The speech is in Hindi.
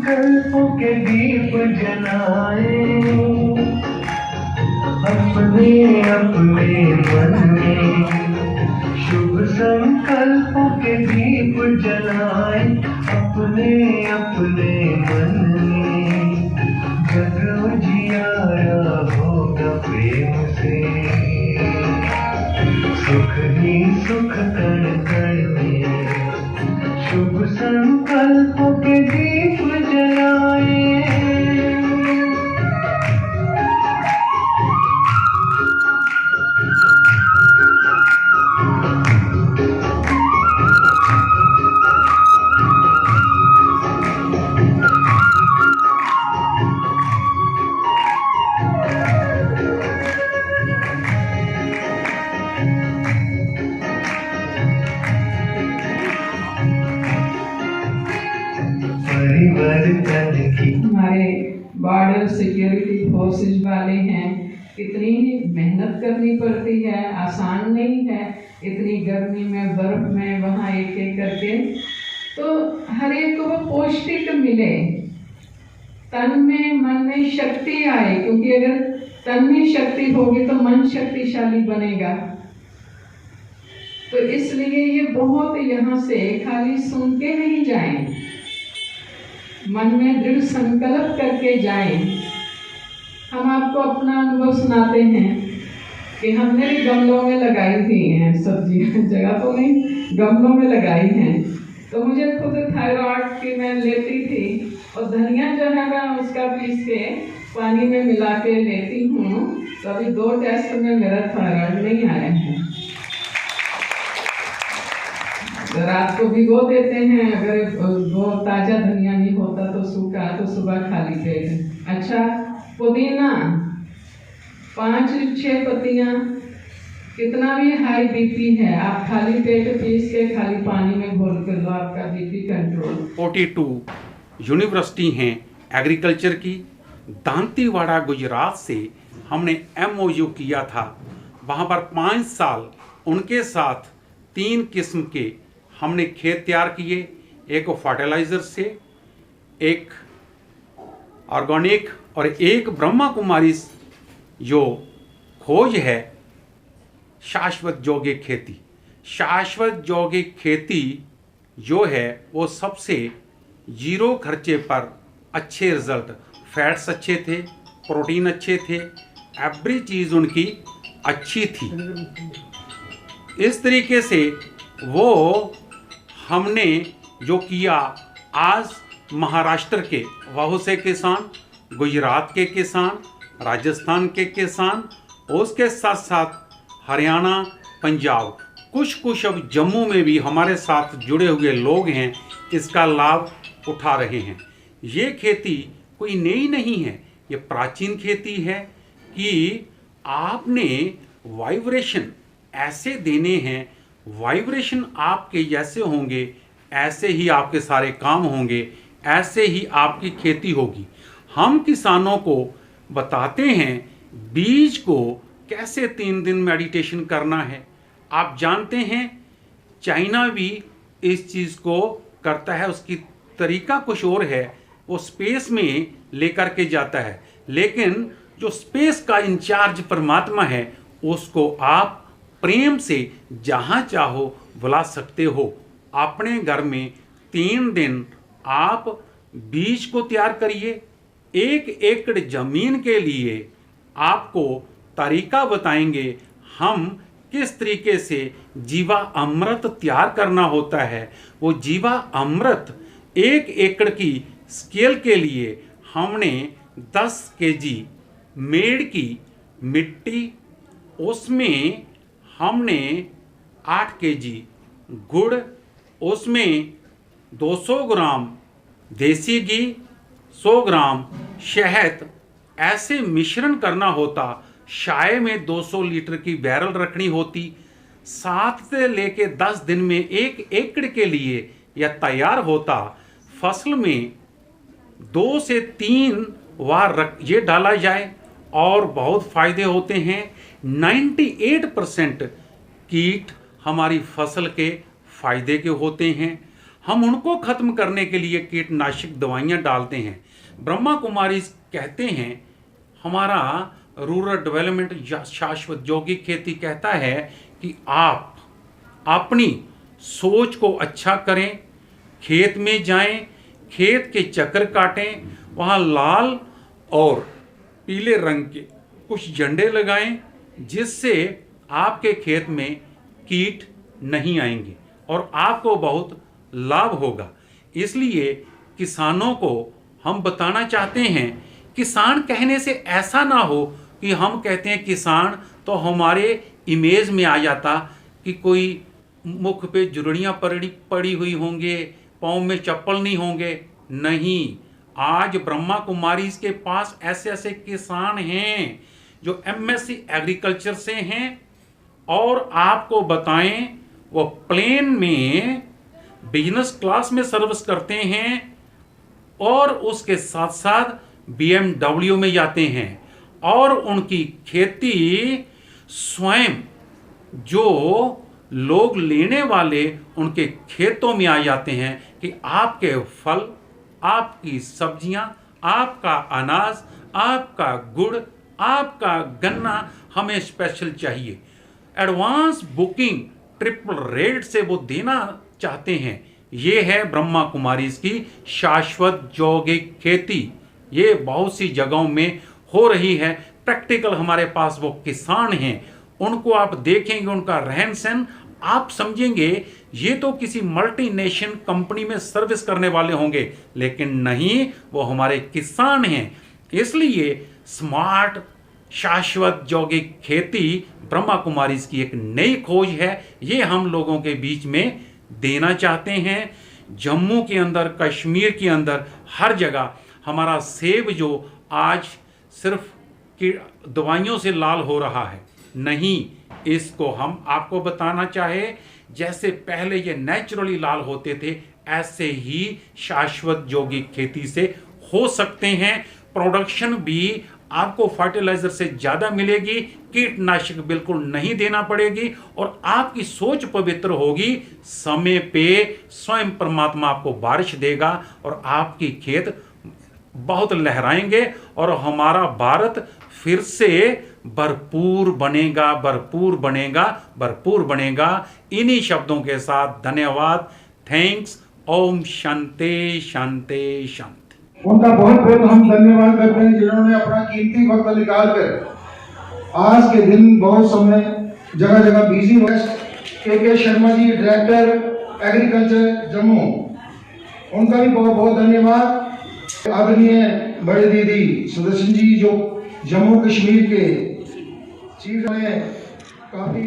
संकल्पों के दीप जलाए अपने अपने मन में, शुभ संकल्पों के दीप जलाए अपने अपने मन में, जग उजियारा होगा प्रेम से, सुख ही सुख कण कण में, शुभ संकल्पों के दीप जलाए। हमारे बॉर्डर सिक्योरिटी फोर्सेज वाले हैं, कितनी मेहनत करनी पड़ती है, आसान नहीं है इतनी गर्मी में बर्फ में वहाँ एक एक करके। तो हर एक को वो पौष्टिक मिले, तन में मन में शक्ति आए, क्योंकि अगर तन में शक्ति होगी तो मन शक्तिशाली बनेगा। तो इसलिए ये बहुत यहाँ से खाली सुन के नहीं जाएं, मन में दृढ़ संकल्प करके जाएं। हम आपको अपना अनुभव सुनाते हैं कि हमने भी गमलों में लगाई थी हैं सब्जियां, जगह तो नहीं, गमलों में लगाई हैं। तो मुझे खुद थायराइड की मैं लेती थी, और धनिया जो है मैं उसका पीस के पानी में मिला के लेती हूँ। तो अभी 2 टेस्ट में मेरा थायराइड नहीं आया है। रात को भिगो देते हैं, अगर वो ताजा धनिया नहीं होता तो सूखा, तो सुबह खाली पेट। अच्छा, पुदीना 5-6 पत्तियां, कितना भी हाई बीपी है आप खाली पेट पीस के खाली पानी में घोल कर लो, आपका बीपी कंट्रोल। 42 यूनिवर्सिटी हैं एग्रीकल्चर की, दांतीवाड़ा गुजरात से हमने MOU किया था। वहाँ पर 5 साल उनके साथ 3 किस्म के हमने खेत तैयार किए, एक फर्टिलाइज़र से, एक ऑर्गेनिक और एक ब्रह्मा कुमारी जो खोज है शाश्वत यौगिक खेती। शाश्वत यौगिक खेती जो है वो सबसे 0 खर्चे पर अच्छे रिजल्ट, फैट्स अच्छे थे, प्रोटीन अच्छे थे, एवरी चीज़ उनकी अच्छी थी। इस तरीके से वो हमने जो किया, आज महाराष्ट्र के बहुत से किसान, गुजरात के किसान, राजस्थान के किसान, उसके साथ साथ हरियाणा, पंजाब, कुछ अब जम्मू में भी हमारे साथ जुड़े हुए लोग हैं, इसका लाभ उठा रहे हैं। ये खेती कोई नई नहीं है, ये प्राचीन खेती है कि आपने वाइब्रेशन ऐसे देने हैं, वाइब्रेशन आपके जैसे होंगे ऐसे ही आपके सारे काम होंगे, ऐसे ही आपकी खेती होगी। हम किसानों को बताते हैं बीज को कैसे 3 दिन मेडिटेशन करना है। आप जानते हैं चाइना भी इस चीज़ को करता है, उसकी तरीका कुछ और है, वो स्पेस में लेकर के जाता है, लेकिन जो स्पेस का इंचार्ज परमात्मा है उसको आप प्रेम से जहाँ चाहो बुला सकते हो। अपने घर में 3 दिन आप बीज को तैयार करिए। 1 एकड़ जमीन के लिए आपको तरीका बताएंगे हम किस तरीके से जीवा अमृत तैयार करना होता है। वो जीवा अमृत 1 एकड़ की स्केल के लिए हमने 10 केजी मेड़ की मिट्टी, उसमें हमने 8 केजी गुड़, उसमें 200 ग्राम देसी घी, 100 ग्राम शहद, ऐसे मिश्रण करना होता। शाये में 200 लीटर की बैरल रखनी होती। 7 से लेके 10 दिन में 1 एकड़ के लिए यह तैयार होता। फसल में 2 से 3 बार ये डाला जाए और बहुत फ़ायदे होते हैं। 98% कीट हमारी फसल के फ़ायदे के होते हैं। हम उनको खत्म करने के लिए कीटनाशक दवाइयाँ डालते हैं। ब्रह्मा कुमारी कहते हैं, हमारा रूरल डेवलपमेंट या शाश्वत यौगिक खेती कहता है कि आप अपनी सोच को अच्छा करें, खेत में जाएं, खेत के चक्कर काटें, वहाँ लाल और पीले रंग के कुछ झंडे लगाएं, जिससे आपके खेत में कीट नहीं आएंगे और आपको बहुत लाभ होगा। इसलिए किसानों को हम बताना चाहते हैं, किसान कहने से ऐसा ना हो कि हम कहते हैं किसान तो हमारे इमेज में आ जाता कि कोई मुख पे जुड़ियाँ पड़ी हुई होंगे, पाँव में चप्पल नहीं होंगे। नहीं, आज ब्रह्मा कुमारी के पास ऐसे ऐसे किसान हैं जो MSc एग्रीकल्चर से हैं और आपको बताएं वो प्लेन में बिजनेस क्लास में सर्विस करते हैं और उसके साथ साथ BMW में जाते हैं और उनकी खेती स्वयं जो लोग लेने वाले उनके खेतों में आ जाते हैं कि आपके फल, आपकी सब्जियां, आपका अनाज, आपका गुड़, आपका गन्ना हमें स्पेशल चाहिए। एडवांस बुकिंग ट्रिपल रेट से वो देना चाहते हैं। ये है ब्रह्मा कुमारी की शाश्वत यौगिक खेती। ये बहुत सी जगहों में हो रही है। प्रैक्टिकल हमारे पास वो किसान हैं, उनको आप देखेंगे, उनका रहन सहन आप समझेंगे ये तो किसी मल्टीनेशनल कंपनी में सर्विस करने वाले होंगे, लेकिन नहीं, वो हमारे किसान हैं। इसलिए स्मार्ट शाश्वत यौगिक खेती ब्रह्मा कुमारी की एक नई खोज है। ये हम लोगों के बीच में देना चाहते हैं। जम्मू के अंदर, कश्मीर के अंदर, हर जगह हमारा सेब जो आज सिर्फ दवाइयों से लाल हो रहा है, नहीं, इसको हम आपको बताना चाहे जैसे पहले ये नेचुरली लाल होते थे, ऐसे ही शाश्वत यौगिक खेती से हो सकते हैं। प्रोडक्शन भी आपको फर्टिलाइजर से ज़्यादा मिलेगी, कीटनाशक बिल्कुल नहीं देना पड़ेगी और आपकी सोच पवित्र होगी। समय पे स्वयं परमात्मा आपको बारिश देगा और आपकी खेत बहुत लहराएंगे और हमारा भारत फिर से भरपूर बनेगा, भरपूर बनेगा, भरपूर बनेगा। इन्हीं शब्दों के साथ धन्यवाद। थैंक्स। ओम शांति शांति शांति। उनका बहुत बहुत हम धन्यवाद करते हैं जिन्होंने अपना कीमती वक्त निकाल कर आज के दिन बहुत समय जगह जगह बिजी हुए। के शर्मा जी, डायरेक्टर एग्रीकल्चर जम्मू, उनका भी बहुत बहुत धन्यवाद। आदरणीय बड़े दीदी सुदर्शन जी जो जम्मू कश्मीर के चीफ में काफी